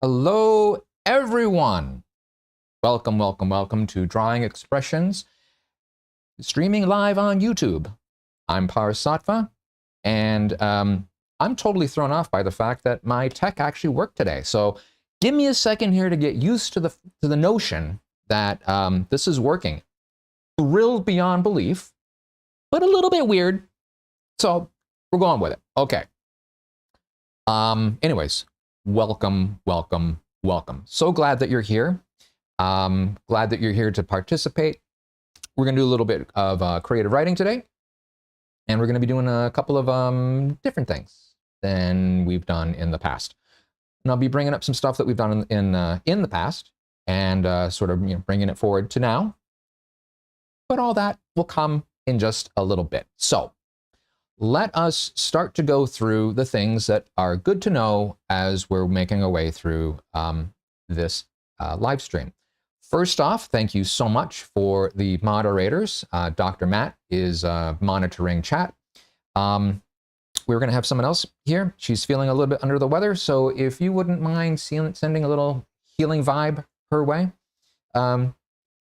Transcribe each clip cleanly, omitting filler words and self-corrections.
Hello, everyone. Welcome, welcome, welcome to Drawing Expressions, streaming live on YouTube. I'm Parz, and I'm totally thrown off by the fact that my tech actually worked today. So give me a second here to get used to the notion that this is working. Thrilled beyond belief, but a little bit weird. So we're going with it. Okay. Anyways. Welcome, welcome, welcome. So glad that you're here. Glad that you're here to participate. We're going to do a little bit of creative writing today. And we're going to be doing a couple of different things than we've done in the past. And I'll be bringing up some stuff that we've done in the past and sort of bringing it forward to now. But all that will come in just a little bit. So let us start to go through the things that are good to know as we're making our way through this live stream. First off, thank you so much for the moderators. Dr. Matt is monitoring chat. We're going to have someone else here. She's feeling a little bit under the weather, so if you wouldn't mind sending a little healing vibe her way. And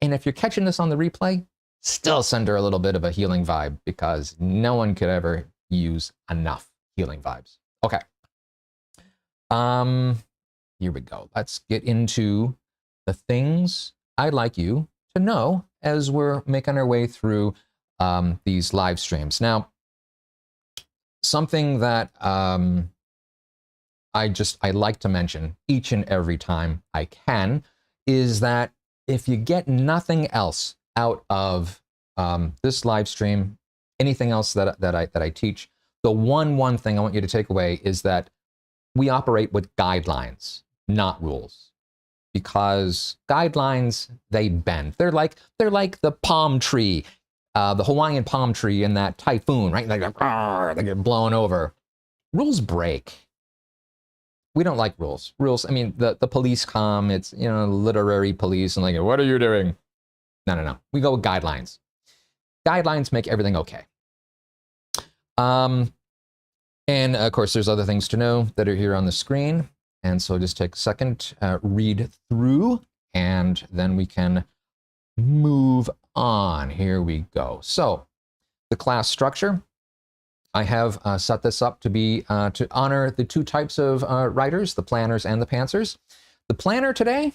if you're catching this on the replay, still send her a little bit of a healing vibe, because no one could ever use enough healing vibes. Okay. Here we go. Let's get into the things I'd like you to know as we're making our way through these live streams. Now, something that I like to mention each and every time I can is that if you get nothing else out of this live stream, anything else that I teach, the one thing I want you to take away is that we operate with guidelines, not rules. Because guidelines, they bend. They're like the palm tree, the Hawaiian palm tree in that typhoon, right? They get blown over. Rules break. We don't like rules. Rules, I mean, the police come, it's, literary police, and like, what are you doing? No. We go with guidelines. Guidelines make everything okay. And of course, there's other things to know that are here on the screen. And so just take a second, read through, and then we can move on. Here we go. So the class structure, I have set this up to be to honor the two types of writers, the planners and the pantsers. The planner today,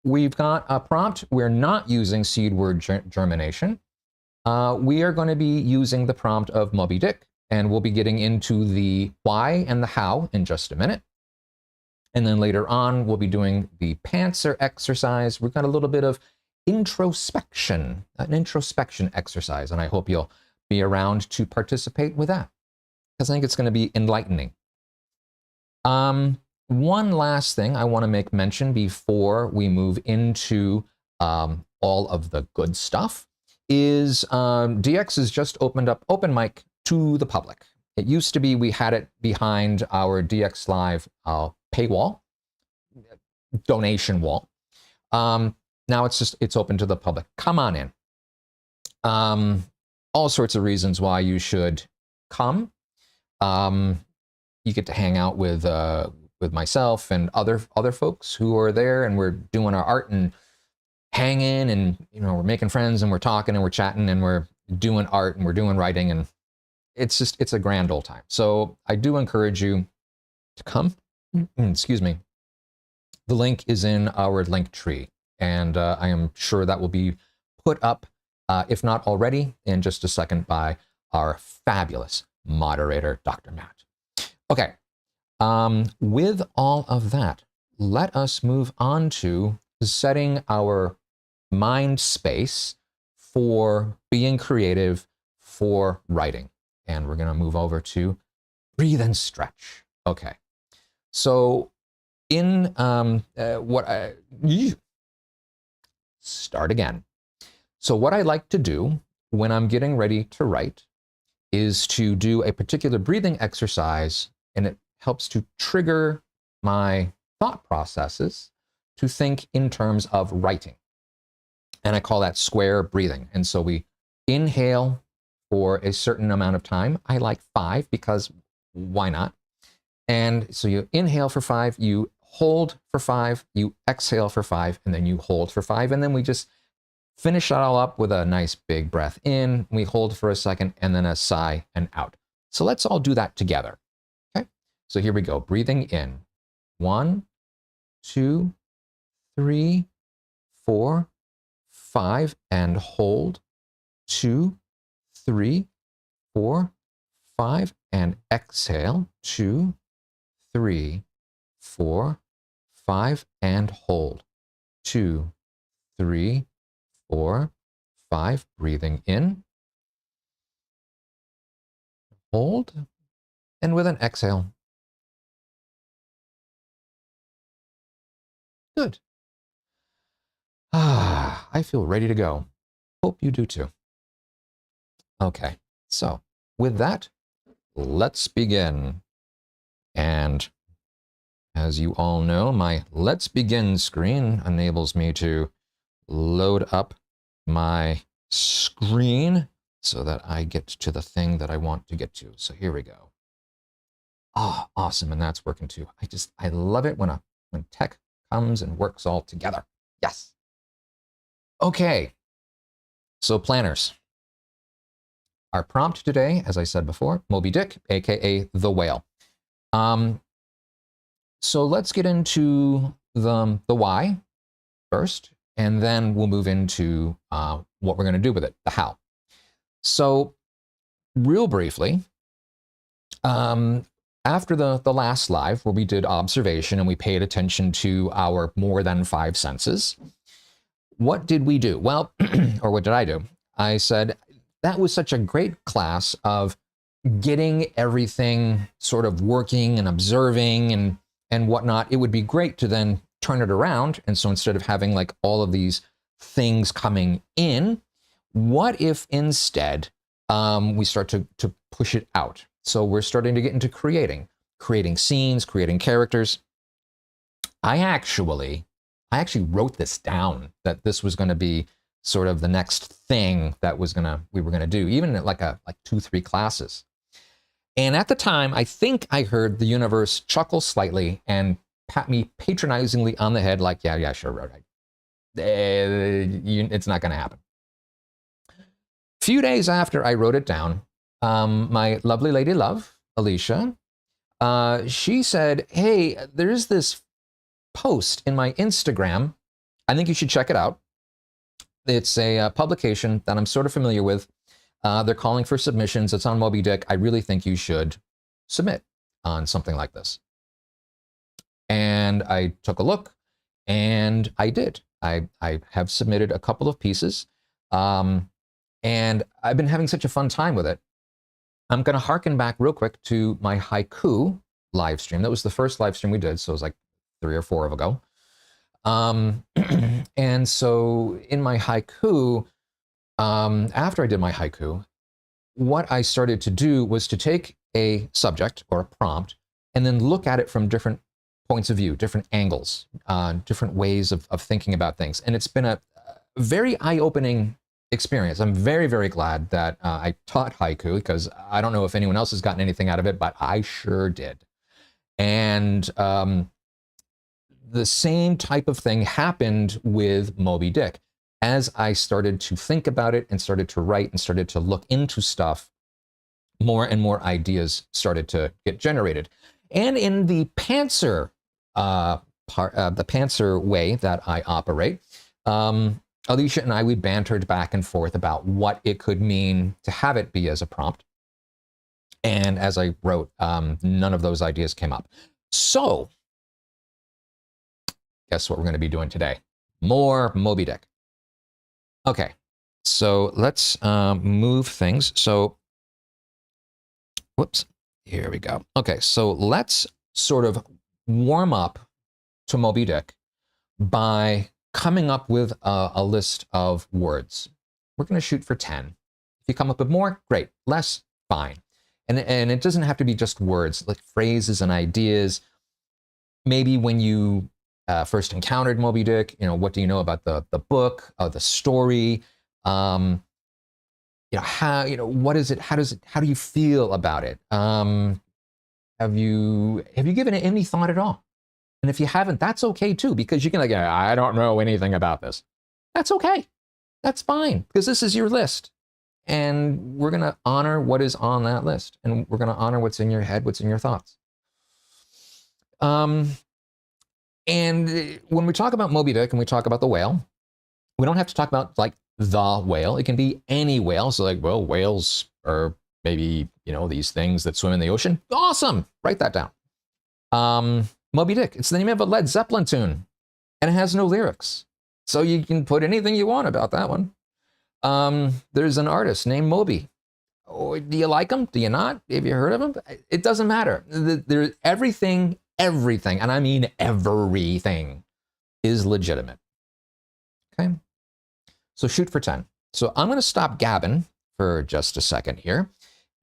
we've got a prompt. We're not using seed word germination. We are going to be using the prompt of Moby Dick, and we'll be getting into the why and the how in just a minute. And then later on, we'll be doing the pantser exercise. We've got a little bit of introspection, an introspection exercise, and I hope you'll be around to participate with that, because I think it's going to be enlightening. One last thing I want to make mention before we move into all of the good stuff is DX has just opened up open mic to the public. It used to be we had it behind our DX Live paywall, donation wall. Now it's open to the public. Come on in. All sorts of reasons why you should come. You get to hang out with myself and other folks who are there, and we're doing our art and hanging, and we're making friends, and we're talking, and we're chatting, and we're doing art, and we're doing writing, and it's a grand old time. So I do encourage you to come. Excuse me. The link is in our link tree, and I am sure that will be put up, if not already, in just a second by our fabulous moderator, Dr. Matt. Okay. With all of that, let us move on to setting our mind space for being creative, for writing. And we're going to move over to breathe and stretch. Okay. So in start again. So what I like to do when I'm getting ready to write is to do a particular breathing exercise, and it helps to trigger my thought processes to think in terms of writing. And I call that square breathing. And so we inhale for a certain amount of time. I like 5 because why not? And so you inhale for 5, you hold for 5, you exhale for 5, and then you hold for 5. And then we just finish it all up with a nice big breath in. We hold for a second, and then a sigh and out. So let's all do that together. Okay, so here we go. Breathing in. 1, 2, 3, 4, 5, and hold. 2, 3, 4, 5, and exhale. 2, 3, 4, 5, and hold. 2, 3, 4, 5. Breathing in. Hold. And with an exhale. Good. I feel ready to go. Hope you do too. Okay, so with that, let's begin. And as you all know, my Let's Begin screen enables me to load up my screen so that I get to the thing that I want to get to. So here we go. Oh, awesome, and that's working too. I love it when tech comes and works all together. Yes. Okay, so planners. Our prompt today, as I said before, Moby Dick, aka the whale. So let's get into the why first, and then we'll move into what we're going to do with it, the how. So real briefly, after the last live where we did observation and we paid attention to our more than 5 senses, what did we do? Well, or what did I do? I said, that was such a great class of getting everything sort of working and observing and whatnot. It would be great to then turn it around. And so instead of having like all of these things coming in, what if instead we start to push it out? So we're starting to get into creating scenes, creating characters. I actually wrote this down, that this was going to be sort of the next thing that we were gonna do, even at like 2-3 classes. And at the time, I think I heard the universe chuckle slightly and pat me patronizingly on the head, like, yeah, sure, right. It's not gonna happen. A few days after I wrote it down, my lovely lady love, Alicia, she said, hey, there's this post in my Instagram. I think you should check it out. It's a publication that I'm sort of familiar with. They're calling for submissions. It's on Moby Dick. I really think you should submit on something like this. And I took a look, and I did. I have submitted a couple of pieces, and I've been having such a fun time with it. I'm going to harken back real quick to my haiku live stream. That was the first live stream we did, so it was like 3 or 4 ago. And so in my haiku, after I did my haiku, what I started to do was to take a subject or a prompt and then look at it from different points of view, different angles, different ways of thinking about things. And it's been a very eye-opening experience. I'm very, very glad that I taught haiku, because I don't know if anyone else has gotten anything out of it, but I sure did. And the same type of thing happened with Moby Dick. As I started to think about it and started to write and started to look into stuff, more and more ideas started to get generated. And in the pantser the pantser way that I operate, Alicia and I, we bantered back and forth about what it could mean to have it be as a prompt. And as I wrote, none of those ideas came up. So guess what we're going to be doing today? More Moby Dick. Okay, so let's move things. So, whoops, here we go. Okay, so let's sort of warm up to Moby Dick by coming up with a list of words. We're going to shoot for 10. If you come up with more, great. Less, fine. And it doesn't have to be just words, like phrases and ideas. Maybe when you first encountered Moby Dick, what do you know about the book, the story? How, what is it? How do you feel about it? Have you given it any thought at all? And if you haven't, that's okay too, because you can like, I don't know anything about this. That's okay. That's fine, because this is your list. And we're going to honor what is on that list. And we're going to honor what's in your head, what's in your thoughts. And when we talk about Moby Dick and we talk about the whale, we don't have to talk about like the whale. It can be any whale. So like, well, whales are maybe, these things that swim in the ocean. Awesome. Write that down. Moby Dick. It's the name of a Led Zeppelin tune. And it has no lyrics. So you can put anything you want about that one. There's an artist named Moby. Oh, do you like him? Do you not? Have you heard of him? It doesn't matter. There's everything, and I mean everything, is legitimate. Okay? So shoot for 10. So I'm going to stop gabbing for just a second here.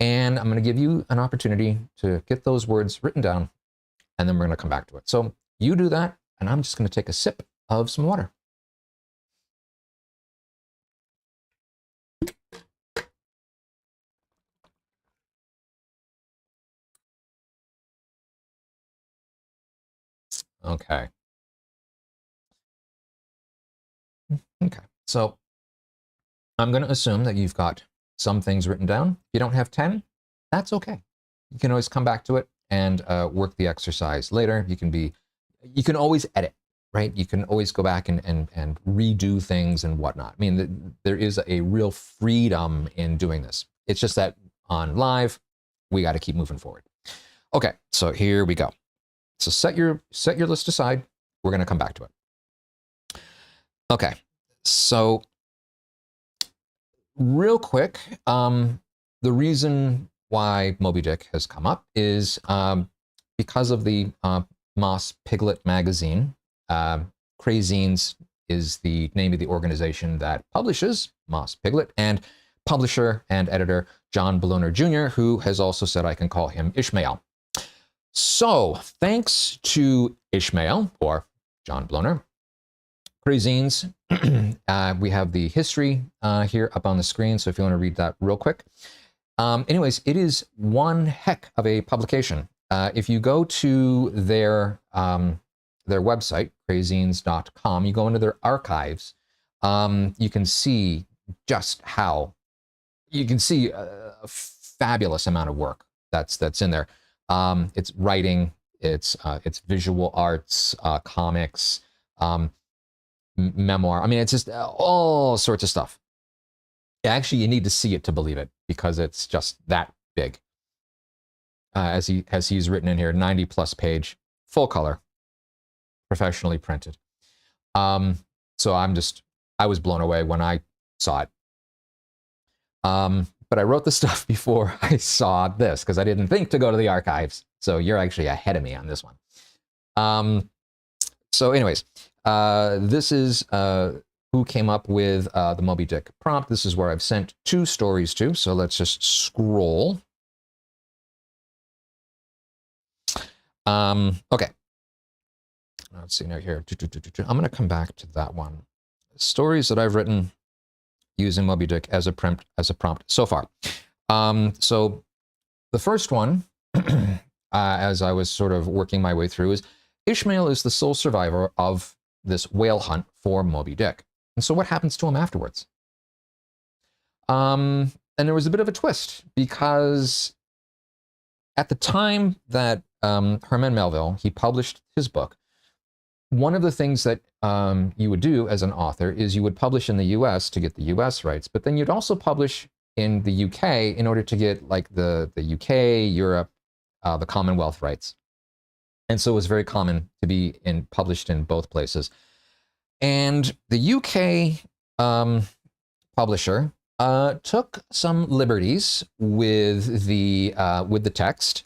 And I'm going to give you an opportunity to get those words written down. And then we're going to come back to it. So you do that. And I'm just going to take a sip of some water. Okay. Okay. So I'm going to assume that you've got some things written down. If you don't have 10, that's okay. You can always come back to it and work the exercise later. You can always edit, right? You can always go back and redo things and whatnot. I mean, there is a real freedom in doing this. It's just that on live, we got to keep moving forward. Okay, so here we go. So set your list aside. We're going to come back to it. Okay, so real quick, the reason why Moby Dick has come up is because of the Moss Piglet magazine. Crazines is the name of the organization that publishes Moss Piglet, and publisher and editor John Bloner Jr., who has also said I can call him Ishmael. So thanks to Ishmael, or John Bloner, Crazines, we have the history here up on the screen, so if you want to read that real quick. Anyways, it is one heck of a publication. If you go to their website, crazines.com, you go into their archives, you can see just how, you can see a fabulous amount of work that's in there. It's writing, it's visual arts, comics, memoir. I mean, it's just all sorts of stuff. Actually, you need to see it to believe it, because it's just that big. As he's written in here, 90+ page, full color, professionally printed. So I was blown away when I saw it. But I wrote the stuff before I saw this, because I didn't think to go to the archives. So you're actually ahead of me on this one. So anyways, this is who came up with the Moby Dick prompt. This is where I've sent 2 stories to. So let's just scroll. Okay. Let's see now here. I'm going to come back to that one. Stories that I've written using Moby Dick as a prompt so far. So the first one, as I was sort of working my way through, is Ishmael is the sole survivor of this whale hunt for Moby Dick. And so what happens to him afterwards? And there was a bit of a twist, because at the time that Herman Melville, he published his book, one of the things that you would do as an author is you would publish in the US to get the US rights, but then you'd also publish in the UK in order to get like the UK, Europe, the Commonwealth rights. And so it was very common to be published in both places. And the UK publisher took some liberties with the text.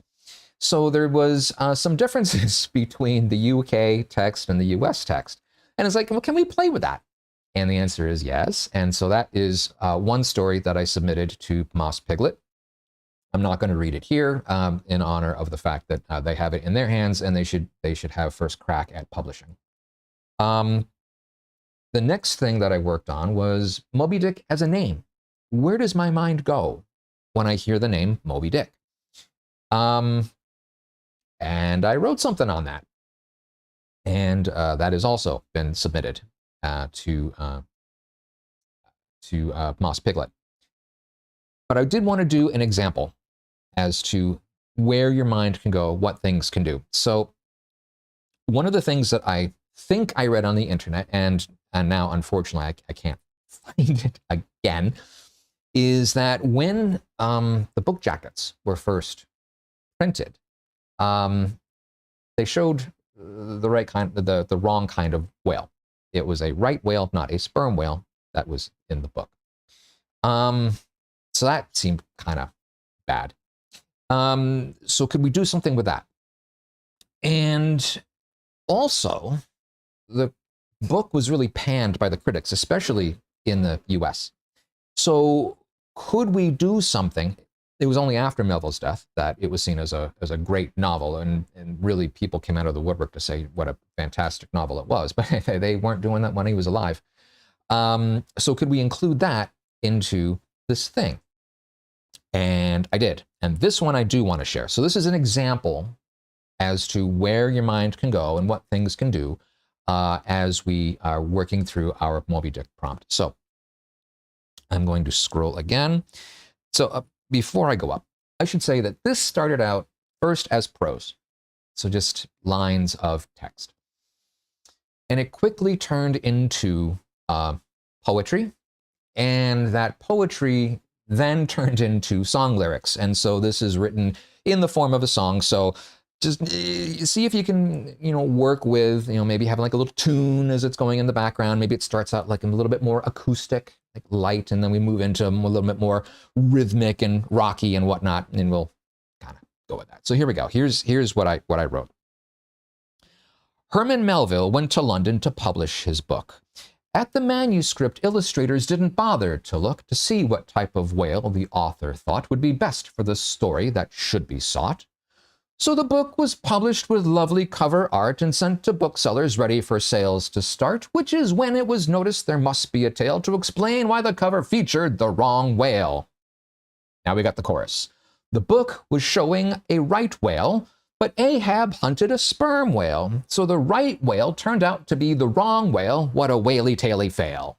So there was some differences between the UK text and the US text. And it's like, well, can we play with that? And the answer is yes. And so that is one story that I submitted to Moss Piglet. I'm not going to read it here in honor of the fact that they have it in their hands, and they should have first crack at publishing. The next thing that I worked on was Moby Dick as a name. Where does my mind go when I hear the name Moby Dick? And I wrote something on that. And that has also been submitted to Moss Piglet. But I did want to do an example as to where your mind can go, what things can do. So one of the things that I think I read on the internet, and now unfortunately I can't find it again, is that when the book jackets were first printed, they showed the right kind, the wrong kind of whale. It was a right whale, not a sperm whale, that was in the book. So that seemed kind of bad. So could we do something with that? And also, the book was really panned by the critics, especially in the US. So could we do something? It was only after Melville's death that it was seen as a great novel, and really people came out of the woodwork to say what a fantastic novel it was, but they weren't doing that when he was alive. So could we include that into this thing? And I did. And this one I do want to share. So this is an example as to where your mind can go and what things can do as we are working through our Moby Dick prompt. So I'm going to scroll again. So before I go up, I should say that this started out first as prose. So just lines of text. And it quickly turned into poetry. And that poetry then turned into song lyrics. And so this is written in the form of a song. So just see if you can, work with, maybe having like a little tune as it's going in the background. Maybe it starts out like a little bit more acoustic, like light, and then we move into a little bit more rhythmic and rocky and whatnot, and we'll kind of go with that. So here we go. Here's what I wrote. Herman Melville went to London to publish his book. At the manuscript, illustrators didn't bother to look to see what type of whale the author thought would be best for the story that should be sought. So the book was published with lovely cover art and sent to booksellers ready for sales to start, which is when it was noticed there must be a tale to explain why the cover featured the wrong whale. Now we got the chorus. The book was showing a right whale, but Ahab hunted a sperm whale, so the right whale turned out to be the wrong whale. What a whaley-taily fail.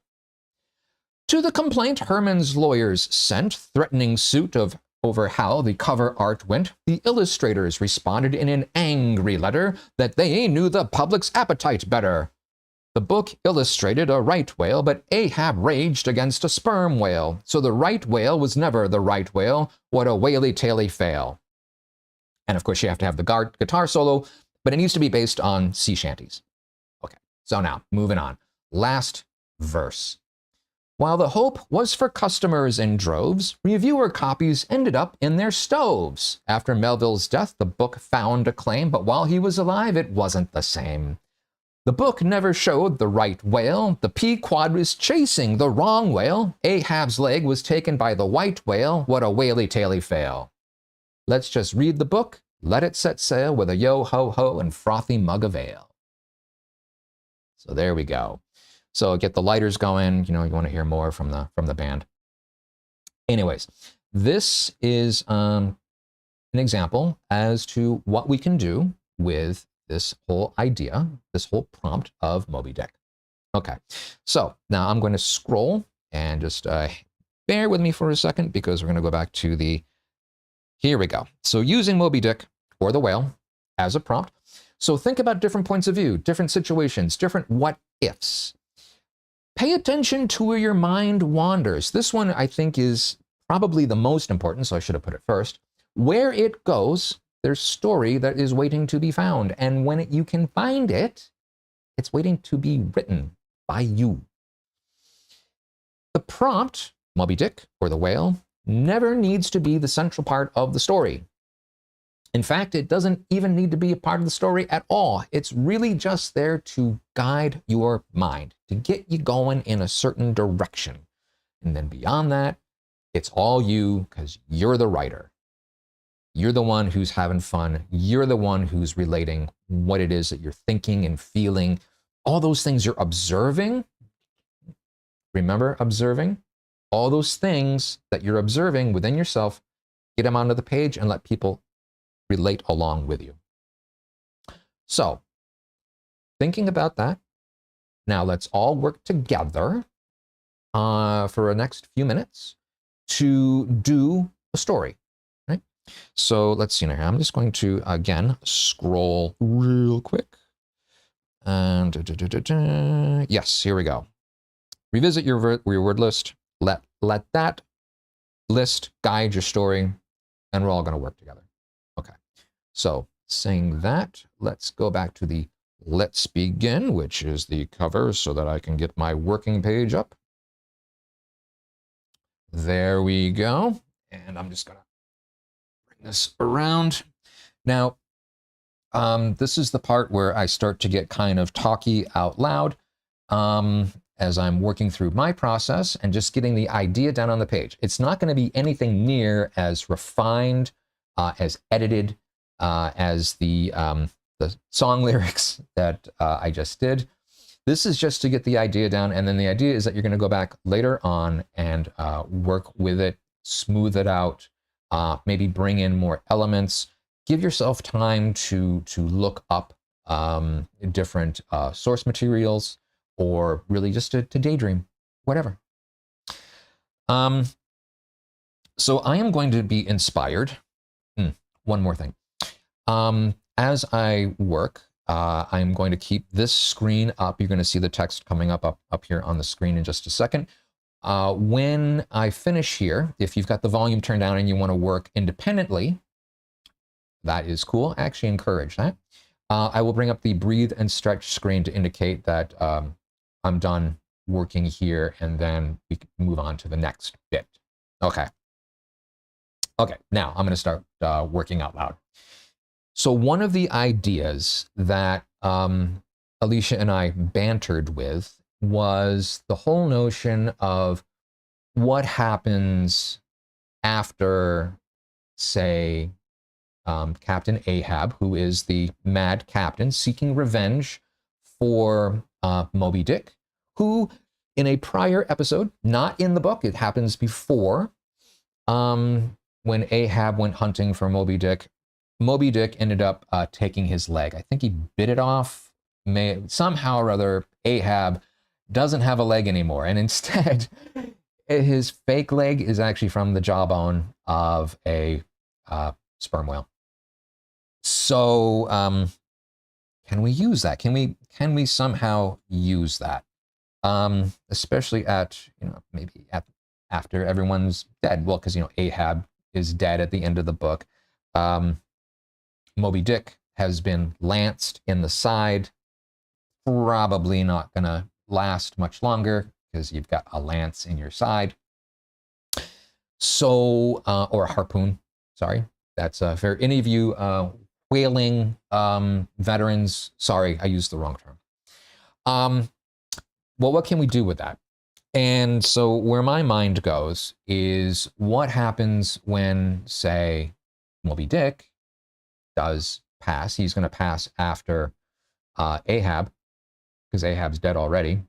To the complaint Herman's lawyers sent, threatening suit over how the cover art went, the illustrators responded in an angry letter that they knew the public's appetite better. The book illustrated a right whale, but Ahab raged against a sperm whale, so the right whale was never the right whale. What a whaley-taily fail. And of course, you have to have the guitar solo, but it needs to be based on sea shanties. Okay, so now, moving on. Last verse. While the hope was for customers in droves, reviewer copies ended up in their stoves. After Melville's death, the book found acclaim, but while he was alive, it wasn't the same. The book never showed the right whale. The Pequod was chasing the wrong whale. Ahab's leg was taken by the white whale. What a whaley-taily fail. Let's just read the book, let it set sail with a yo-ho-ho and frothy mug of ale. So there we go. So get the lighters going. You want to hear more from the band. Anyways, this is an example as to what we can do with this whole idea, this whole prompt of Moby Dick. Okay, so now I'm going to scroll and just bear with me for a second because we're going to go back to the. Here we go. So using Moby Dick or the whale as a prompt. So think about different points of view, different situations, different what ifs. Pay attention to where your mind wanders. This one I think is probably the most important, so I should have put it first. Where it goes, there's story that is waiting to be found. And when you can find it, it's waiting to be written by you. The prompt, Moby Dick or the whale, never needs to be the central part of the story. In fact, it doesn't even need to be a part of the story at all. It's really just there to guide your mind, to get you going in a certain direction. And then beyond that, it's all you because you're the writer. You're the one who's having fun. You're the one who's relating what it is that you're thinking and feeling. All those things you're observing. Remember observing? All those things that you're observing within yourself, get them onto the page and let people relate along with you. So thinking about that. Now let's all work together for the next few minutes to do a story, right? So let's see here. I'm just going to, again, scroll real quick. And yes, here we go. Revisit your word list. Let that list guide your story, and we're all going to work together. Okay, so saying that, let's go back to the let's begin, which is the cover, so that I can get my working page up. There we go. And I'm just going to bring this around. Now, this is the part where I start to get kind of talky out loud as I'm working through my process and just getting the idea down on the page. It's not going to be anything near as refined, as edited as the song lyrics that I just did. This is just to get the idea down, and then the idea is that you're going to go back later on and work with it, smooth it out, maybe bring in more elements. Give yourself time to look up different source materials, or really just to daydream, whatever. So I am going to be inspired. One more thing. As I work, I'm going to keep this screen up. You're going to see the text coming up here on the screen in just a second. When I finish here, if you've got the volume turned down and you want to work independently, that is cool. I actually encourage that. I will bring up the breathe and stretch screen to indicate that I'm done working here, and then we can move on to the next bit. Okay. Okay, now I'm going to start working out loud. So one of the ideas that Alicia and I bantered with was the whole notion of what happens after, say, Captain Ahab, who is the mad captain seeking revenge for Moby Dick, who in a prior episode, not in the book, it happens before, when Ahab went hunting for Moby Dick ended up taking his leg. I think he bit it off. Somehow or other, Ahab doesn't have a leg anymore, and instead, his fake leg is actually from the jawbone of a sperm whale. So, can we use that? Can we somehow use that? Especially at, maybe after everyone's dead. Well, because, Ahab is dead at the end of the book. Moby Dick has been lanced in the side. Probably not gonna last much longer because you've got a lance in your side. So, or a harpoon, sorry. That's for any of you whaling veterans, sorry, I used the wrong term. Well, what can we do with that? And so where my mind goes is what happens when, say, Moby Dick does pass. He's going to pass after Ahab, because Ahab's dead already.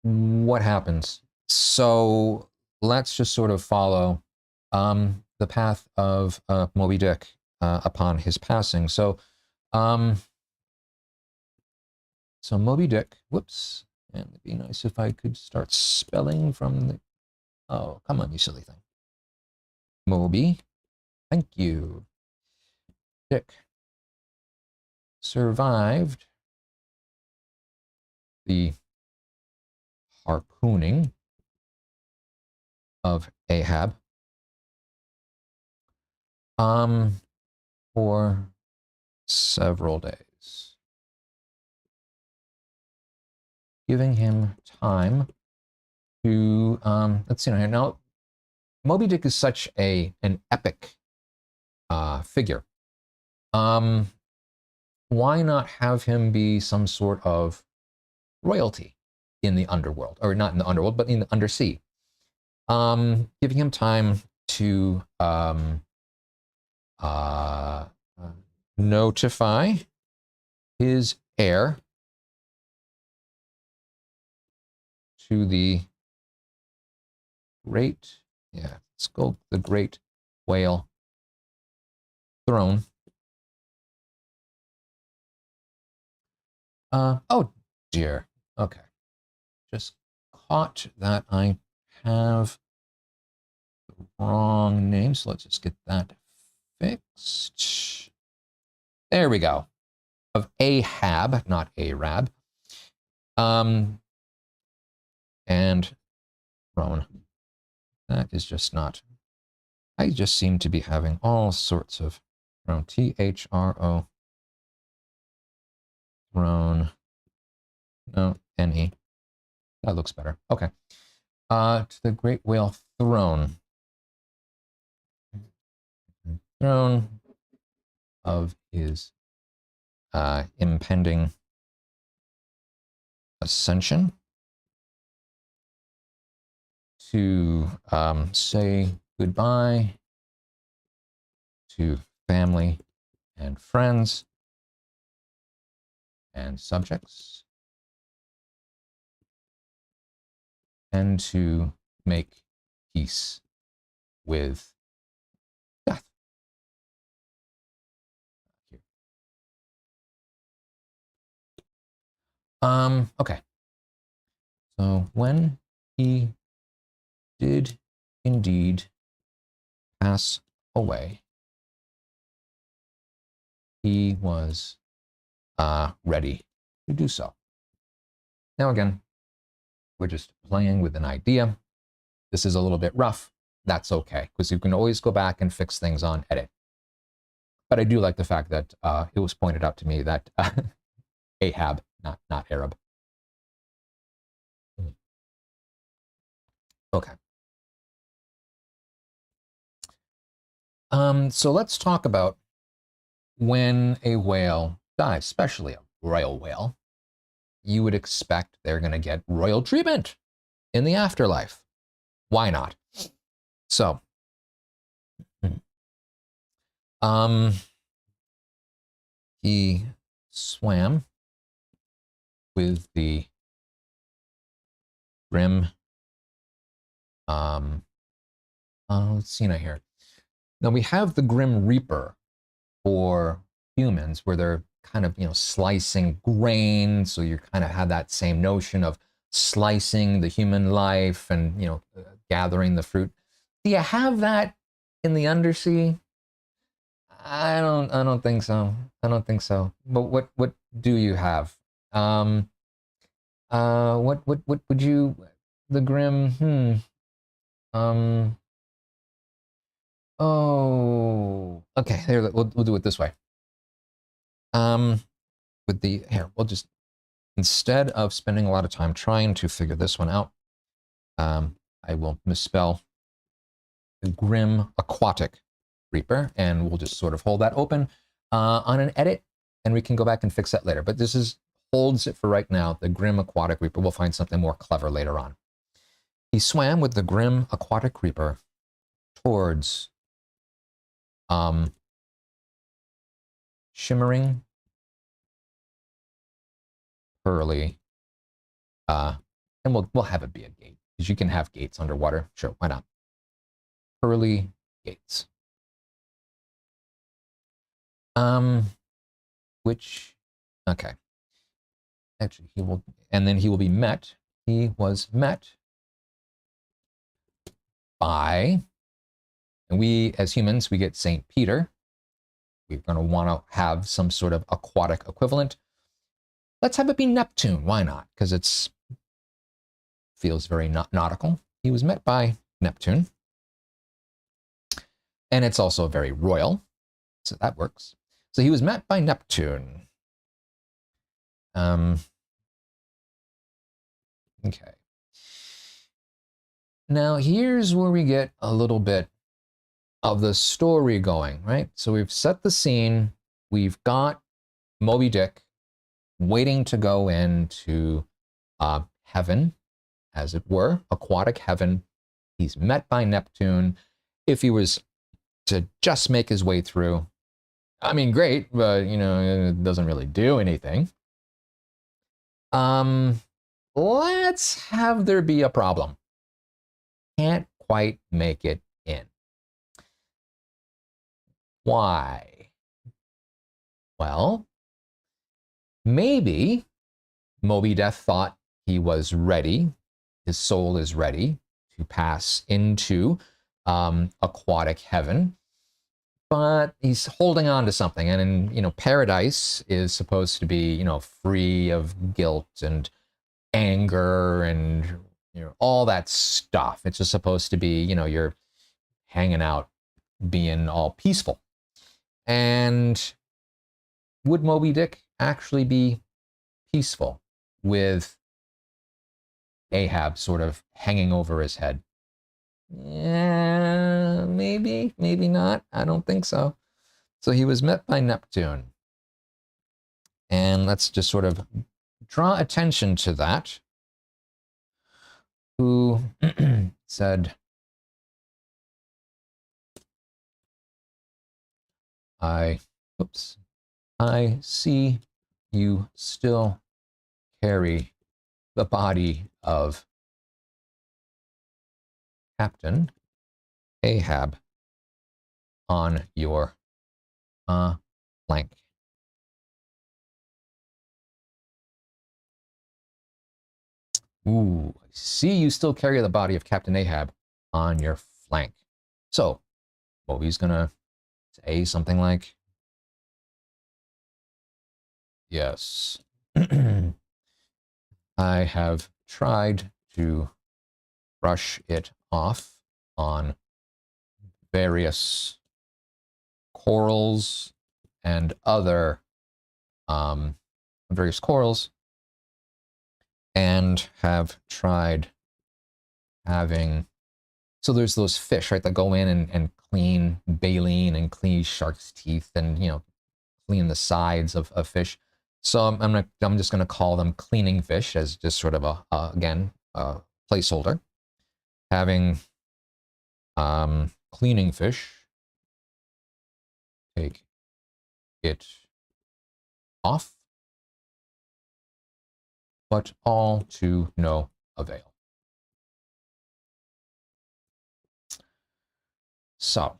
What happens? So let's just sort of follow the path of Moby Dick upon his passing. So, so Moby Dick, whoops, and it'd be nice if I could start spelling from the, oh, come on, you silly thing. Moby, thank you. Dick survived the harpooning of Ahab for several days, giving him time to let's see here. Now, Moby Dick is such an epic figure. Why not have him be some sort of royalty in the underworld, or not in the underworld, but in the undersea? Giving him time to notify his heir to the great, let's go the great whale throne Oh dear. Okay. Just caught that I have the wrong name. So let's just get that fixed. There we go. Of Ahab, not Arab. And throne. That is just not. I just seem to be having all sorts of throne. Thro. Throne. No, ne. That looks better. Okay. To the great whale throne. Throne of his impending ascension to say goodbye to family and friends and subjects, and to make peace with death. Okay. So when he did indeed pass away, he was ready to do so. Now again, we're just playing with an idea. This is a little bit rough. That's okay, because you can always go back and fix things on edit. But I do like the fact that it was pointed out to me that Ahab, not Arab. Okay. So let's talk about when a whale dies, especially a royal whale. You would expect they're going to get royal treatment in the afterlife. Why not? So, he swam with the grim, let's see now here. Now we have the Grim Reaper for humans, where they're kind of, slicing grain. So you kind of have that same notion of slicing the human life and, gathering the fruit. Do you have that in the undersea? I don't think so. I don't think so. But what do you have? What would you, the grim, oh, okay, here, we'll do it this way. With the, here, we'll just, instead of spending a lot of time trying to figure this one out, I will misspell the Grim Aquatic Reaper, and we'll just sort of hold that open on an edit, and we can go back and fix that later. But this is holds it for right now, the Grim Aquatic Reaper. We'll find something more clever later on. He swam with the Grim Aquatic Reaper towards shimmering, pearly, and we'll have it be a gate, because you can have gates underwater. Sure, why not? Pearly gates. Which, okay. Actually, he will, and then he will be met. He was met by, and we as humans, we get St. Peter. We're going to want to have some sort of aquatic equivalent. Let's have it be Neptune. Why not? Because it's feels very nautical. He was met by Neptune. And it's also very royal. So that works. So he was met by Neptune. Okay. Now here's where we get a little bit of the story going, right? So we've set the scene. We've got Moby Dick waiting to go into heaven, as it were, aquatic heaven. He's met by Neptune. If he was to just make his way through, I mean, great, but, it doesn't really do anything. Let's have there be a problem. Can't quite make it in. Why? Well, maybe Moby Death thought he was ready. His soul is ready to pass into aquatic heaven, but he's holding on to something. And in, paradise is supposed to be, free of guilt and anger and all that stuff. It's just supposed to be, you're hanging out, being all peaceful. And would Moby Dick actually be peaceful with Ahab sort of hanging over his head? Yeah, maybe, maybe not. I don't think so. So he was met by Neptune. And let's just sort of draw attention to that. Who said, I see you still carry the body of Captain Ahab on your flank. Ooh, I see you still carry the body of Captain Ahab on your flank. So, Moby's gonna say something like, yes, I have tried to brush it off on various corals and other various corals, and have tried having, so there's those fish, right, that go in and clean baleen and clean shark's teeth and, clean the sides of fish. So I'm just going to call them cleaning fish as just sort of again, a placeholder. Having cleaning fish take it off, but all to no avail. So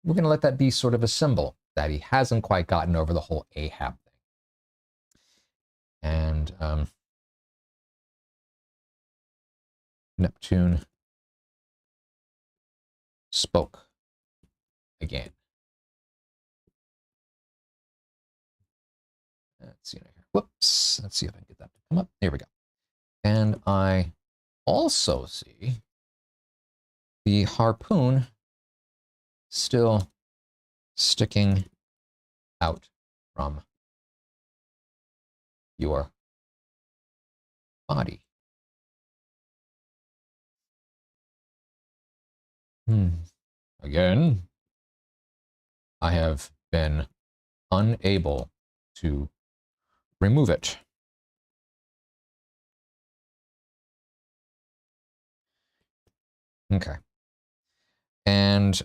we're going to let that be sort of a symbol that he hasn't quite gotten over the whole Ahab thing. And Neptune spoke again. Let's see here. Whoops. Let's see if I can get that to come up. There we go. And I also see the harpoon still sticking out from your body. Again, I have been unable to remove it. Okay. And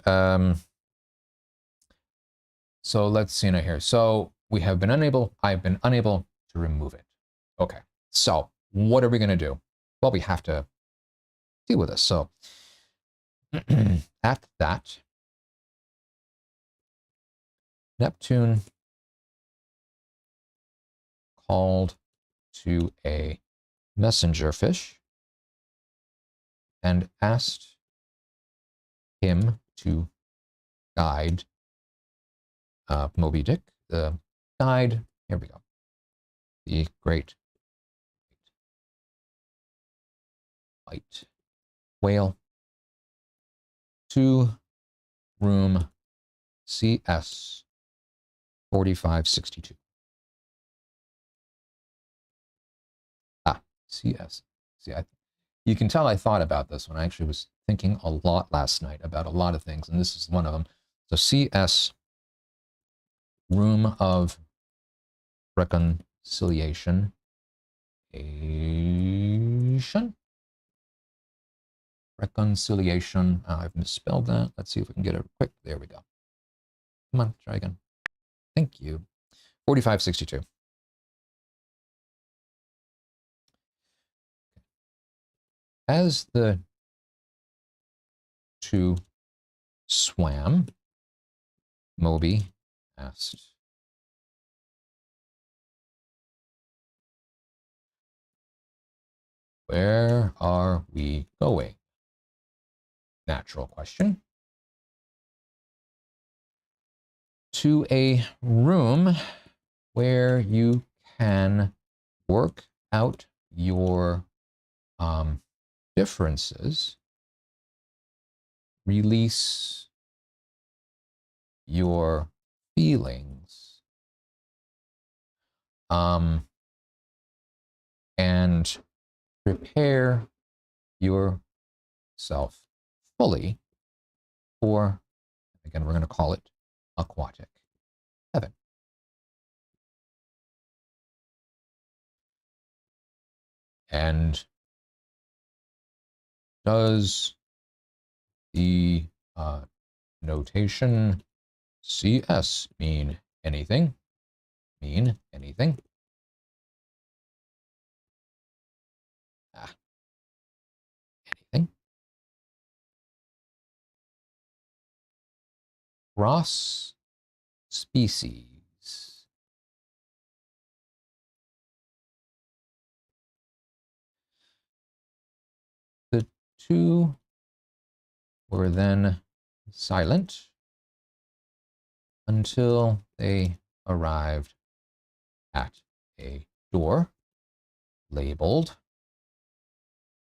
so let's see now here. So I've been unable to remove it. Okay. So what are we going to do? Well, we have to deal with this. So at that, Neptune called to a messenger fish and asked him to guide Moby Dick, the guide, here we go, the great white whale, to room CS 4562. CS. See, you can tell I thought about this when I actually was thinking a lot last night about a lot of things, and this is one of them. So CS, room of reconciliation. Reconciliation. I've misspelled that. Let's see if we can get it quick. There we go. Come on, try again. Thank you. 4562. As the two swam, Moby asked, Where are we going? Natural question. To a room where you can work out your differences, release your feelings, and prepare yourself fully for, again, we're going to call it aquatic heaven. And does the notation CS mean anything? Mean anything? Anything? Cross species. The two were then silent until they arrived at a door labeled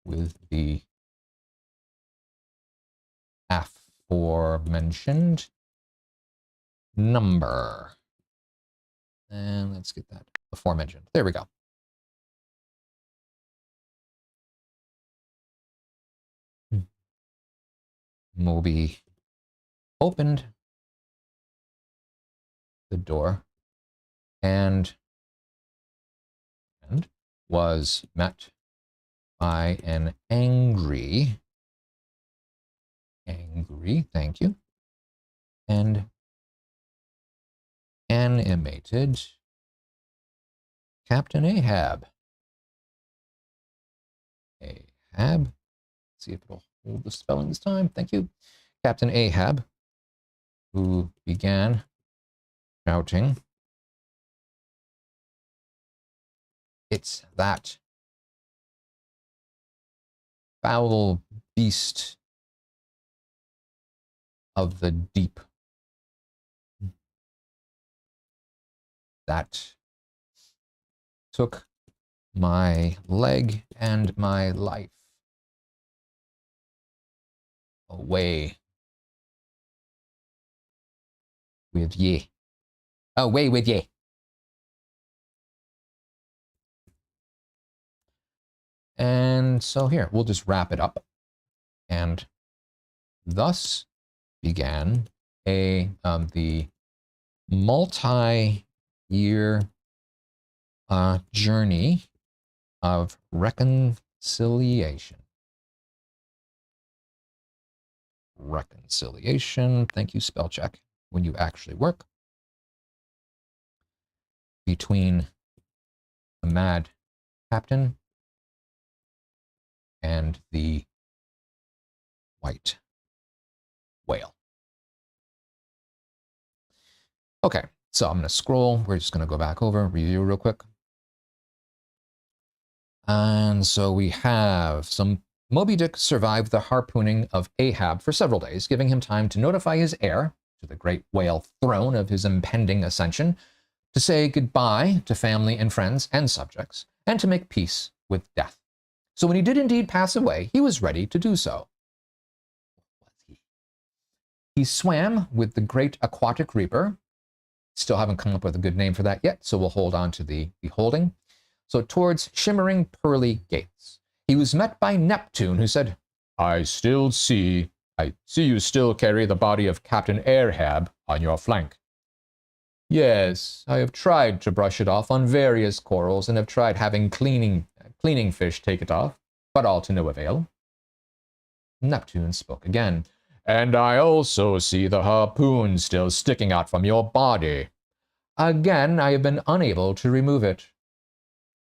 with the aforementioned number. And let's get that aforementioned. There we go. Moby opened the door and was met by an angry, thank you, and animated Captain Ahab. Ahab, see if it'll hold the spelling this time, thank you. Captain Ahab, who began shouting, "It's that foul beast of the deep that took my leg and my life away with ye. Away with ye." And so here, we'll just wrap it up. And thus began the multi-year journey of reconciliation. Reconciliation, thank you, spell check, when you actually work, between the mad captain and the white whale. Okay, so I'm going to scroll. We're just going to go back over, review real quick. And so we have some Moby Dick survived the harpooning of Ahab for several days, giving him time to notify his heir to the great whale throne of his impending ascension, to say goodbye to family and friends and subjects, and to make peace with death. So when he did indeed pass away, he was ready to do so. He swam with the great aquatic reaper. Still haven't come up with a good name for that yet, so we'll hold on to the holding. So towards shimmering pearly gates. He was met by Neptune, who said, I see you still carry the body of Captain Ahab on your flank. Yes, I have tried to brush it off on various corals and have tried having cleaning fish take it off, but all to no avail. Neptune spoke again. And I also see the harpoon still sticking out from your body. Again, I have been unable to remove it.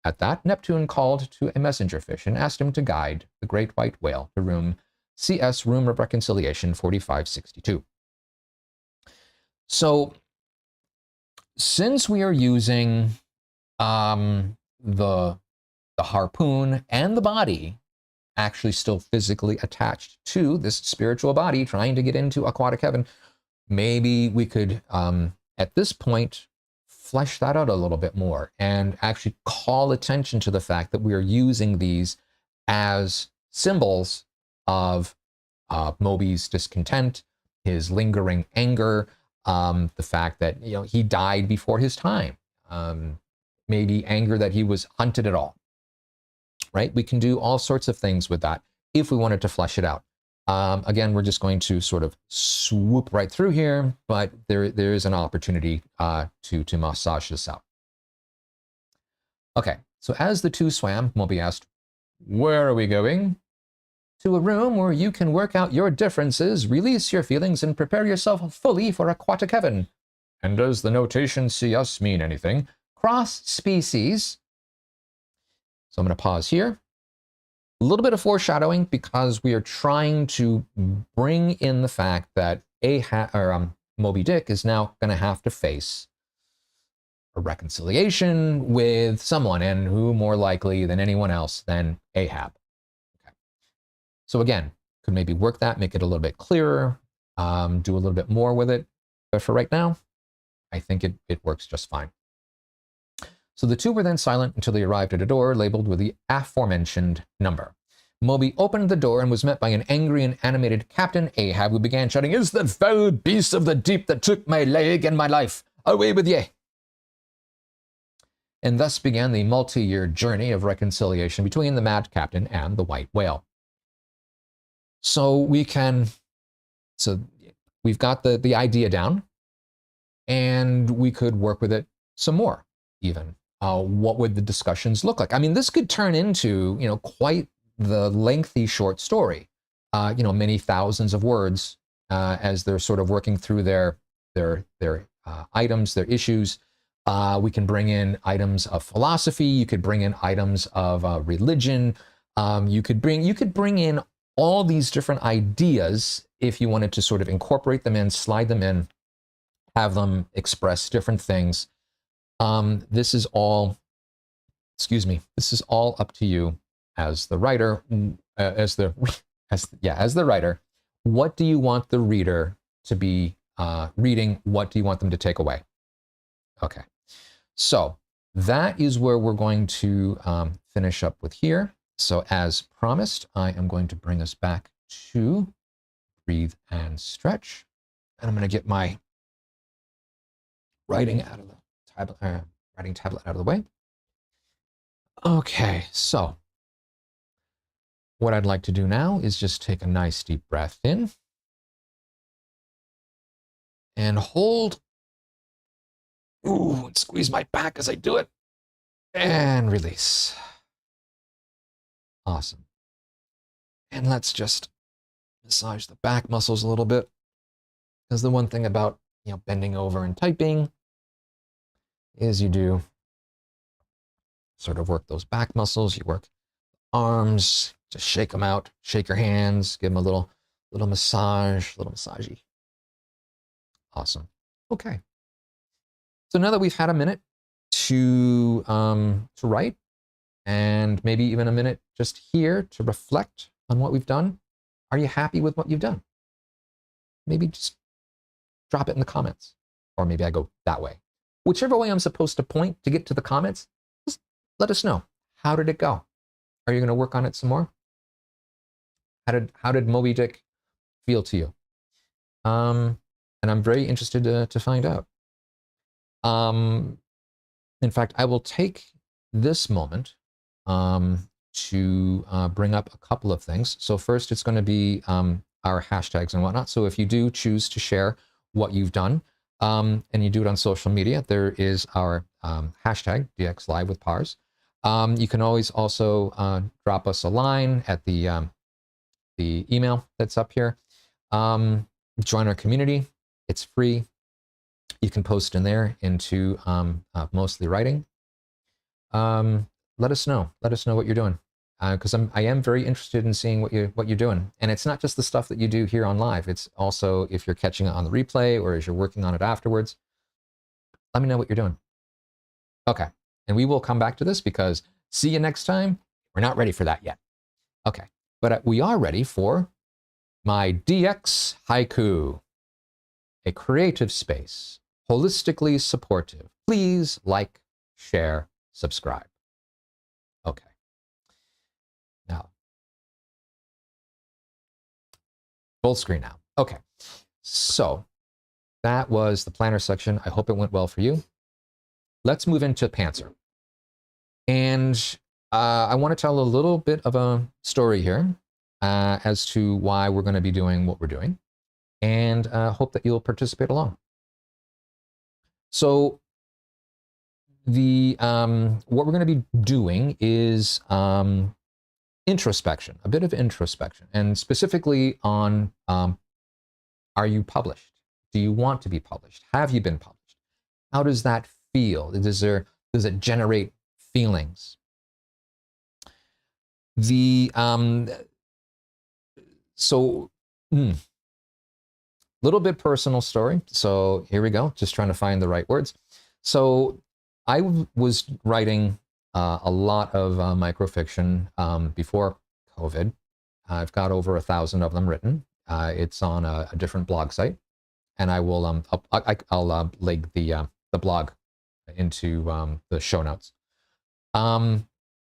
At that, Neptune called to a messenger fish and asked him to guide the great white whale to room CS, Room of Reconciliation 4562. So, since we are using the the harpoon and the body actually still physically attached to this spiritual body trying to get into aquatic heaven. Maybe we could, at this point, flesh that out a little bit more and actually call attention to the fact that we are using these as symbols of Moby's discontent, his lingering anger, the fact that he died before his time, maybe anger that he was hunted at all. Right? We can do all sorts of things with that if we wanted to flesh it out. Again, we're just going to sort of swoop right through here, but there is an opportunity to massage this out. Okay, so as the two swam, Moby asked, "Where are we going?" "To a room where you can work out your differences, release your feelings, and prepare yourself fully for aquatic heaven." "And does the notation CS mean anything?" "Cross species." So I'm going to pause here. A little bit of foreshadowing because we are trying to bring in the fact that Moby Dick is now going to have to face a reconciliation with someone, and who more likely than anyone else than Ahab. Okay. So again, could maybe work that, make it a little bit clearer, do a little bit more with it. But for right now, I think it works just fine. So the two were then silent until they arrived at a door labeled with the aforementioned number. Moby opened the door and was met by an angry and animated Captain Ahab, who began shouting, "Is the foul beast of the deep that took my leg and my life! Away with ye!" And thus began the multi-year journey of reconciliation between the mad captain and the white whale. So we've got the idea down, and we could work with it some more, even. What would the discussions look like? I mean, this could turn into, quite the lengthy short story, many thousands of words as they're sort of working through their items, their issues. We can bring in items of philosophy. You could bring in items of religion. You could bring in all these different ideas if you wanted to sort of incorporate them in, slide them in, have them express different things. This is all up to you as the writer, as the writer. What do you want the reader to be reading? What do you want them to take away? Okay, so that is where we're going to finish up with here. So as promised, I am going to bring us back to breathe and stretch, and I'm going to get my writing tablet out of the way. Okay, so what I'd like to do now is just take a nice deep breath in and hold. Ooh, and squeeze my back as I do it, and release. Awesome. And let's just massage the back muscles a little bit, because the one thing about bending over and typing is you do sort of work those back muscles. You work arms, just shake them out, shake your hands, give them a little massage, little massagey. Awesome. Okay. So now that we've had a minute to write, and maybe even a minute just here to reflect on what we've done, are you happy with what you've done? Maybe just drop it in the comments, or maybe I go that way. Whichever way I'm supposed to point to get to the comments, just let us know. How did it go? Are you going to work on it some more? How did Moby Dick feel to you? And I'm very interested to find out. In fact, I will take this moment to bring up a couple of things. So first, it's going to be our hashtags and whatnot. So if you do choose to share what you've done, and you do it on social media, there is our hashtag DXLive with Parz. You can always also drop us a line at the email that's up here. Join our community. It's free. You can post in there into mostly writing. Let us know. Let us know what you're doing, because I am very interested in seeing what you're doing. And it's not just the stuff that you do here on live. It's also if you're catching it on the replay or as you're working on it afterwards. Let me know what you're doing. Okay, and we will come back to this because see you next time. We're not ready for that yet. Okay, but we are ready for my DX haiku, a creative space, holistically supportive. Please like, share, subscribe. Okay. Now, full screen now. Okay. So that was the planner section. I hope it went well for you. Let's move into Pantser. And I want to tell a little bit of a story here as to why we're going to be doing what we're doing, and hope that you'll participate along. So the what we're going to be doing is introspection, a bit of introspection, and specifically on are you published? Do you want to be published? Have you been published? How does that feel? Does it generate feelings? The little bit personal story. So here we go. Just trying to find the right words. So I was writing a lot of microfiction before COVID. I've got over 1,000 of them written. It's on a different blog site, and I will I'll link the blog into the show notes.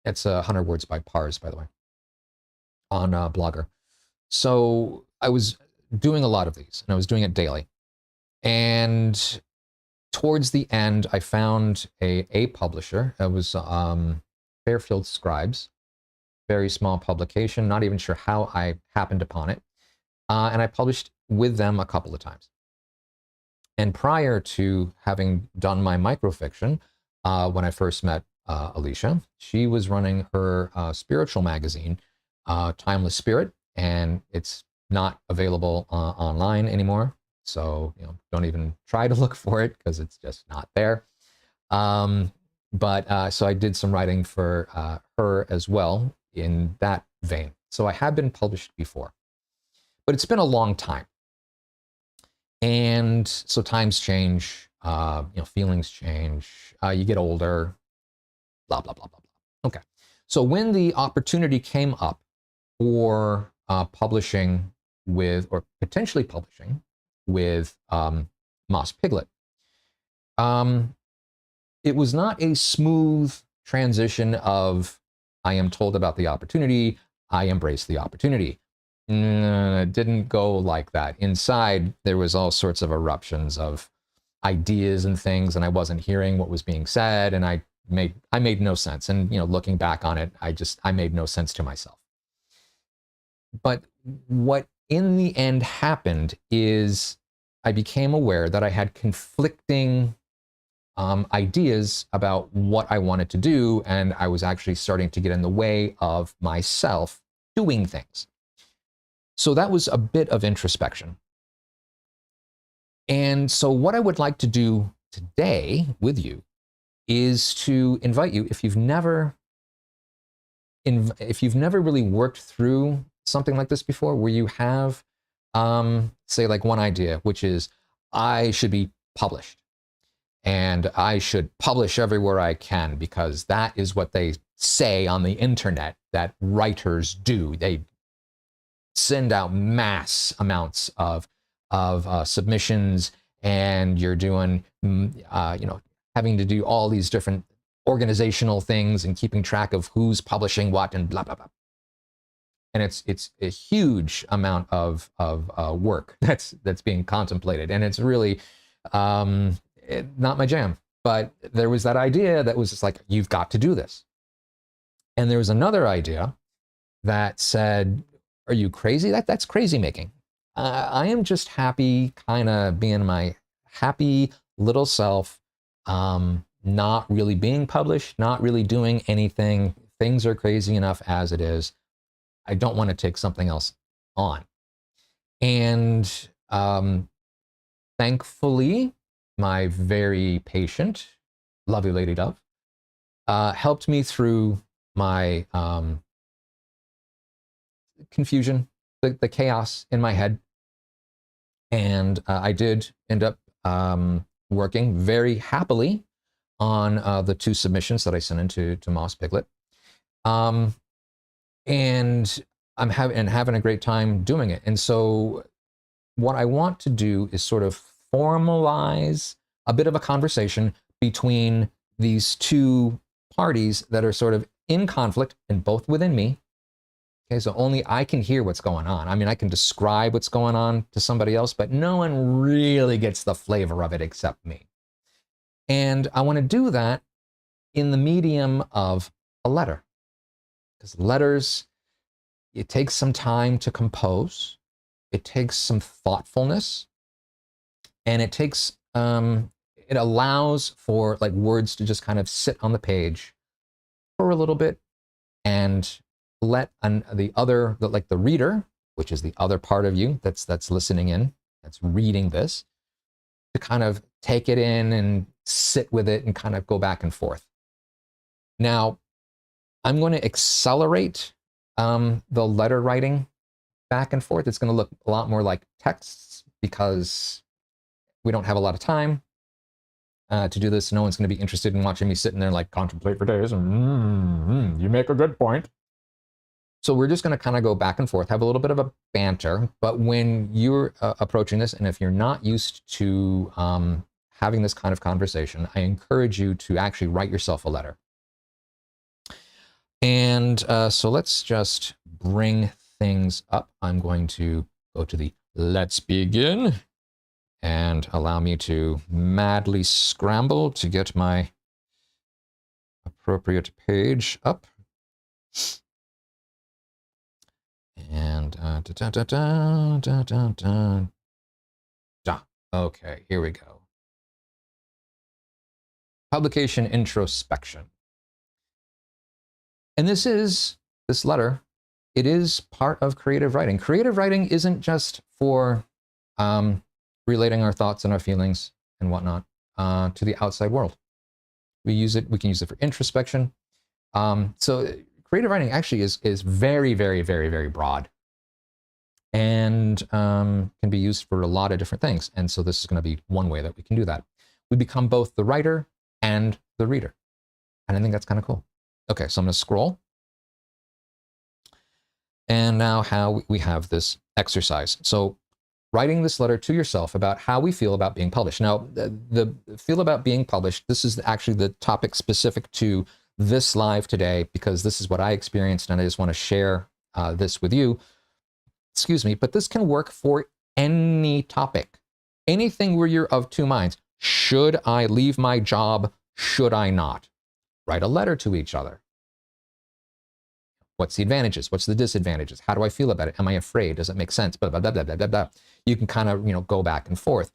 It's 100 words by Parz, by the way, on Blogger. So I was doing a lot of these, and I was doing it daily. And towards the end, I found a publisher. It was Fairfield Scribes, very small publication. Not even sure how I happened upon it. And I published with them a couple of times. And prior to having done my microfiction, when I first met Alicia, she was running her spiritual magazine, Timeless Spirit, and it's not available online anymore. So, don't even try to look for it because it's just not there. So I did some writing for her as well in that vein. So I have been published before, but it's been a long time. And so times change, feelings change, you get older, blah, blah, blah, blah, blah. Okay. So when the opportunity came up for publishing with, or potentially publishing with Moss Piglet, it was not a smooth transition of, I am told about the opportunity, I embrace the opportunity. It didn't go like that. Inside, there was all sorts of eruptions of ideas and things, and I wasn't hearing what was being said, and I made no sense. And looking back on it, I made no sense to myself. But what in the end happened is I became aware that I had conflicting ideas about what I wanted to do, and I was actually starting to get in the way of myself doing things. So that was a bit of introspection. And so what I would like to do today with you is to invite you, if you've never really worked through something like this before, where you have, say, like one idea, which is, I should be published, and I should publish everywhere I can, because that is what they say on the internet that writers do. They send out mass amounts of submissions, and you're doing, having to do all these different organizational things and keeping track of who's publishing what and blah, blah, blah. And it's a huge amount of work that's being contemplated. And it's really not my jam. But there was that idea that was just like, you've got to do this. And there was another idea that said, are you crazy? That's crazy making. I am just happy, kind of being my happy little self, not really being published, not really doing anything. Things are crazy enough as it is. I don't want to take something else on. And thankfully, my very patient, lovely lady dove, helped me through my confusion, the chaos in my head. And I did end up working very happily on the 2 submissions that I sent into Moss Piglet. And I'm having a great time doing it. And so what I want to do is sort of formalize a bit of a conversation between these two parties that are sort of in conflict and both within me. Okay, so only I can hear what's going on. I mean, I can describe what's going on to somebody else, but no one really gets the flavor of it except me. And I want to do that in the medium of a letter. Because letters, it takes some time to compose. It takes some thoughtfulness. And it takes, it allows for like words to just kind of sit on the page for a little bit and let the reader, which is the other part of you that's listening in, that's reading this, to kind of take it in and sit with it and kind of go back and forth. Now, I'm going to accelerate the letter writing back and forth. It's going to look a lot more like texts because we don't have a lot of time to do this. No one's going to be interested in watching me sitting there like contemplate for days. You make a good point. So we're just going to kind of go back and forth, have a little bit of a banter. But when you're approaching this, and if you're not used to having this kind of conversation, I encourage you to actually write yourself a letter. And so let's just bring things up. I'm going to go to the let's begin and allow me to madly scramble to get my appropriate page up. And okay, here we go. Publication introspection. And this letter, it is part of creative writing. Creative writing isn't just for relating our thoughts and our feelings and whatnot to the outside world. We can use it for introspection. So creative writing actually is very, very, very, very broad and can be used for a lot of different things. And so this is going to be one way that we can do that. We become both the writer and the reader. And I think that's kind of cool. Okay, so I'm going to scroll. And now how we have this exercise. So writing this letter to yourself about how we feel about being published. Now, the feel about being published, this is actually the topic specific to this live today, because this is what I experienced, and I just want to share this with you. Excuse me, but this can work for any topic. Anything where you're of two minds. Should I leave my job? Should I not? Write a letter to each other. What's the advantages? What's the disadvantages? How do I feel about it? Am I afraid? Does it make sense? Blah, blah, blah, blah, blah, blah, blah. You can kind of, go back and forth.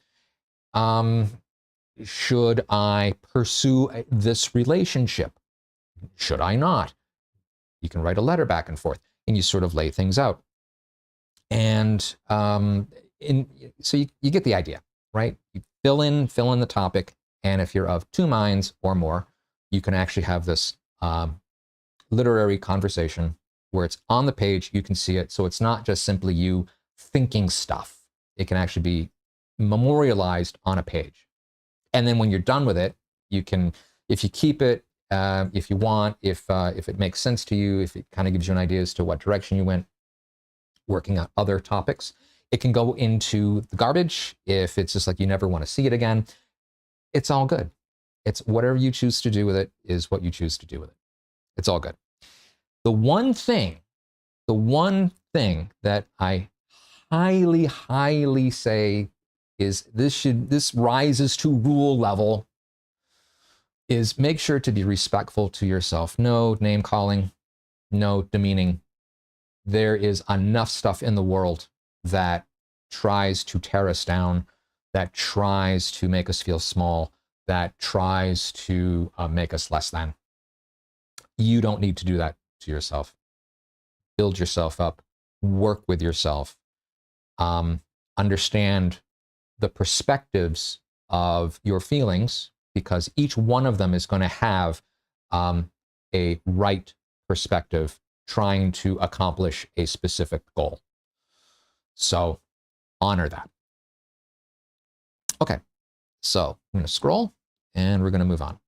Should I pursue this relationship? Should I not? You can write a letter back and forth, and you sort of lay things out. And so you get the idea, right? You fill in the topic, and if you're of two minds or more, you can actually have this literary conversation where it's on the page, you can see it. So it's not just simply you thinking stuff. It can actually be memorialized on a page. And then when you're done with it, you can, if you keep it, if you want, if it makes sense to you, if it kind of gives you an idea as to what direction you went, working on other topics, it can go into the garbage. If it's just like you never want to see it again, it's all good. It's whatever you choose to do with it is what you choose to do with it. It's all good. The one thing that I highly, highly say is this rises to rule level is make sure to be respectful to yourself. No name calling, no demeaning. There is enough stuff in the world that tries to tear us down, that tries to make us feel small, that tries to make us less than. You don't need to do that to yourself. Build yourself up, work with yourself, understand the perspectives of your feelings, because each one of them is going to have a right perspective trying to accomplish a specific goal. So honor that. Okay, so I'm going to scroll and we're going to move on.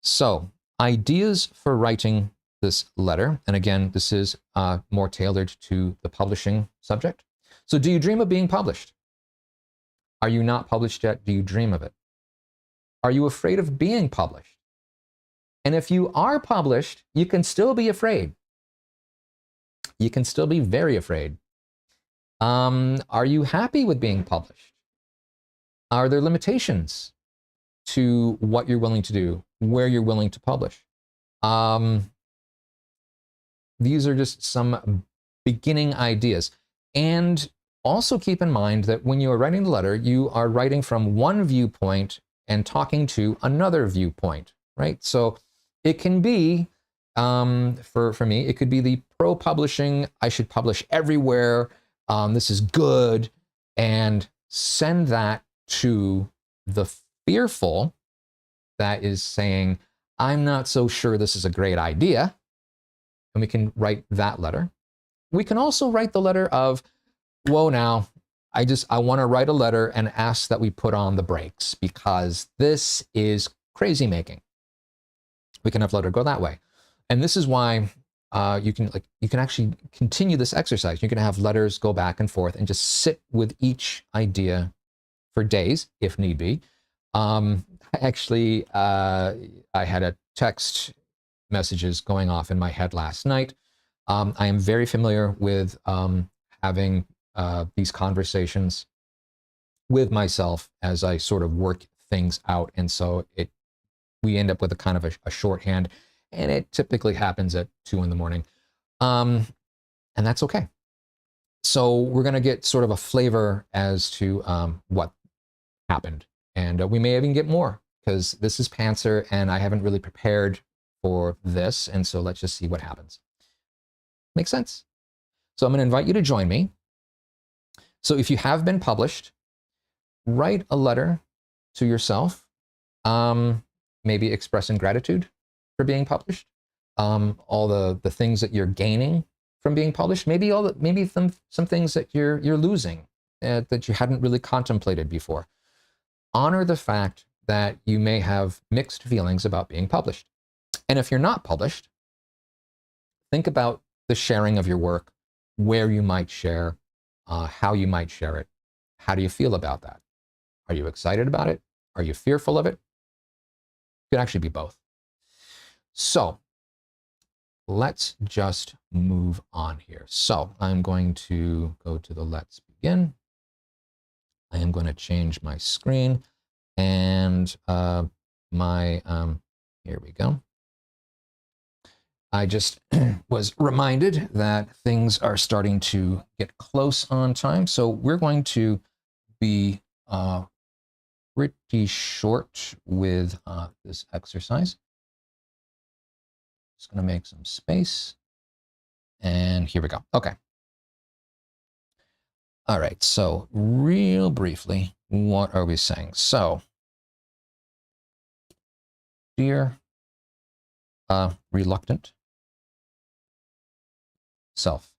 So ideas for writing this letter. And again, this is more tailored to the publishing subject. So do you dream of being published? Are you not published yet? Do you dream of it? Are you afraid of being published? And if you are published, you can still be afraid. You can still be very afraid. Are you happy with being published? Are there limitations to what you're willing to do, where you're willing to publish? These are just some beginning ideas. And also keep in mind that when you are writing the letter, you are writing from one viewpoint and talking to another viewpoint, right? So it can be, for me, it could be the pro-publishing, I should publish everywhere, this is good, and send that to the fearful that is saying, I'm not so sure this is a great idea. And we can write that letter. We can also write the letter of, whoa, now, I want to write a letter and ask that we put on the brakes because this is crazy making. We can have letter go that way. And this is why you can actually continue this exercise. You can have letters go back and forth and just sit with each idea for days, if need be. Actually, I had a text messages going off in my head last night. I am very familiar with having these conversations with myself as I sort of work things out. And so we end up with a kind of a shorthand, and it typically happens at 2 in the morning. And that's okay. So we're going to get sort of a flavor as to what happened. And we may even get more because this is Pantser and I haven't really prepared for this. And so let's just see what happens. Make sense? So I'm going to invite you to join me. So if you have been published, write a letter to yourself, maybe expressing gratitude for being published, all the things that you're gaining from being published, maybe some things that you're losing that you hadn't really contemplated before. Honor the fact that you may have mixed feelings about being published. And if you're not published, think about the sharing of your work, where you might share, how you might share it. How do you feel about that? Are you excited about it? Are you fearful of it? It could actually be both. So let's just move on here. So I'm going to go to the Let's Begin. I am going to change my screen and here we go. I just was reminded that things are starting to get close on time. So we're going to be pretty short with this exercise. Just going to make some space. And here we go. Okay. All right. So real briefly, what are we saying? So, dear reluctant self,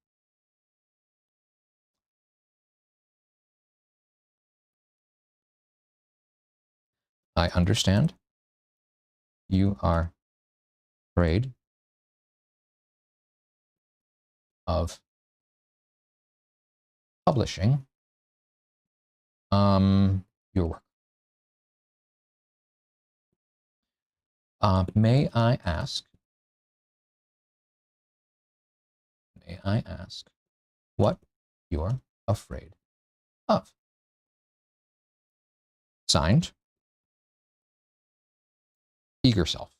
I understand you are afraid of publishing your work. May I ask what you're afraid of? Signed, Eager Self.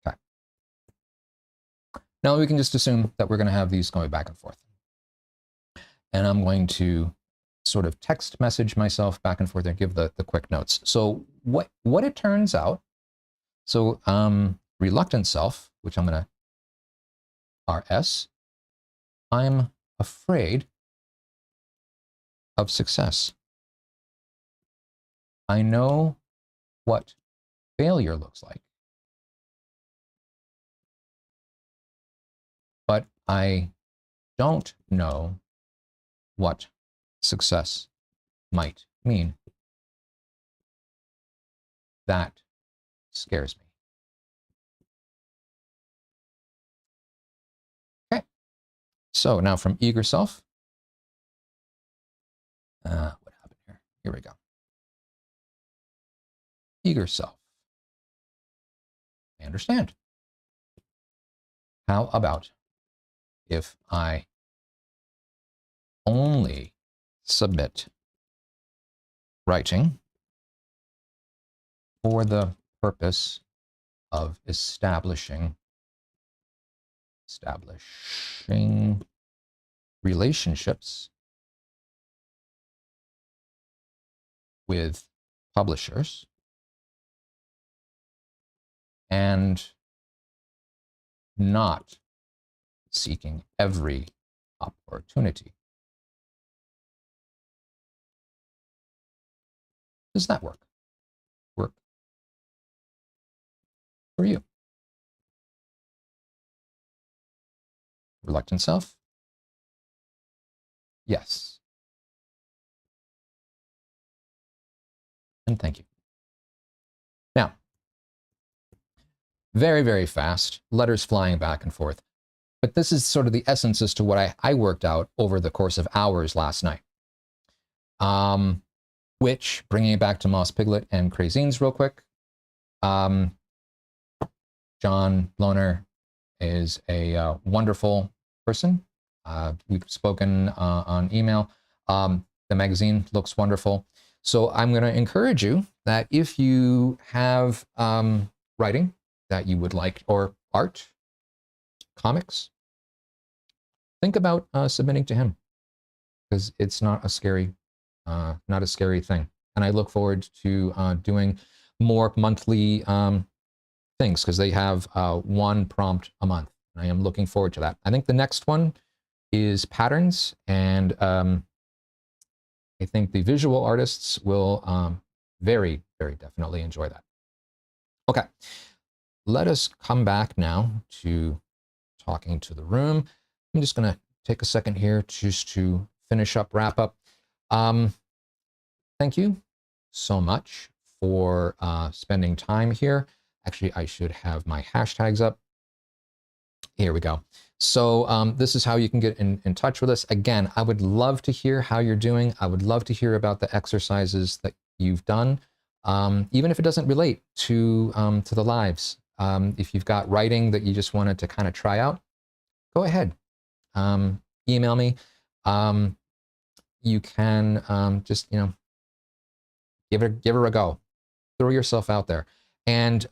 Okay. Now we can just assume that we're going to have these going back and forth. And I'm going to sort of text message myself back and forth and give the quick notes. So what it turns out, so reluctant self, which I'm going to RS, I'm afraid of success. I know what failure looks like, but I don't know what success might mean. That scares me. So now from eager self, what happened here? Here we go. Eager self. I understand. How about if I only submit writing for the purpose of establishing relationships with publishers and not seeking every opportunity. Does that work? Work for you? Reluctant self? Yes. And thank you. Now, very, very fast, letters flying back and forth. But this is sort of the essence as to what I worked out over the course of hours last night. Which, bringing it back to Moss Piglet and Crazines real quick, John Lohner is a wonderful person. We've spoken on email. The magazine looks wonderful. So I'm going to encourage you that if you have writing that you would like, or art, comics, think about submitting to him, because it's not a scary thing. And I look forward to doing more monthly things, because they have one prompt a month. And I am looking forward to that. I think the next one is patterns, and I think the visual artists will very, very definitely enjoy that. Okay, let us come back now to talking to the room. I'm just going to take a second here just to finish up, wrap up. Thank you so much for spending time here. Actually, I should have my hashtags up. Here we go. So this is how you can get in touch with us. Again, I would love to hear how you're doing. I would love to hear about the exercises that you've done, even if it doesn't relate to the lives. If you've got writing that you just wanted to kind of try out, go ahead. Email me. You can just, give it a go. Throw yourself out there. And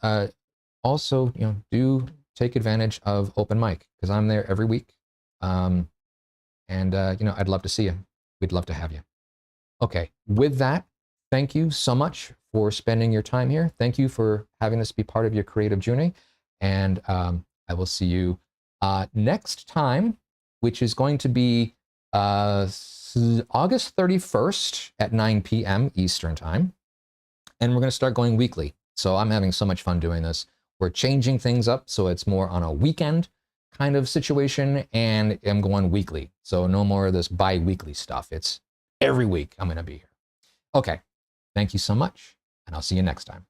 also, do take advantage of open mic, because I'm there every week. And I'd love to see you. We'd love to have you. Okay, with that, thank you so much for spending your time here. Thank you for having this be part of your creative journey. And I will see you next time, which is going to be August 31st at 9 p.m. Eastern time. And we're going to start going weekly. So I'm having so much fun doing this. We're changing things up so it's more on a weekend kind of situation, and I'm going weekly. So no more of this bi-weekly stuff. It's every week I'm going to be here. Okay, thank you so much, and I'll see you next time.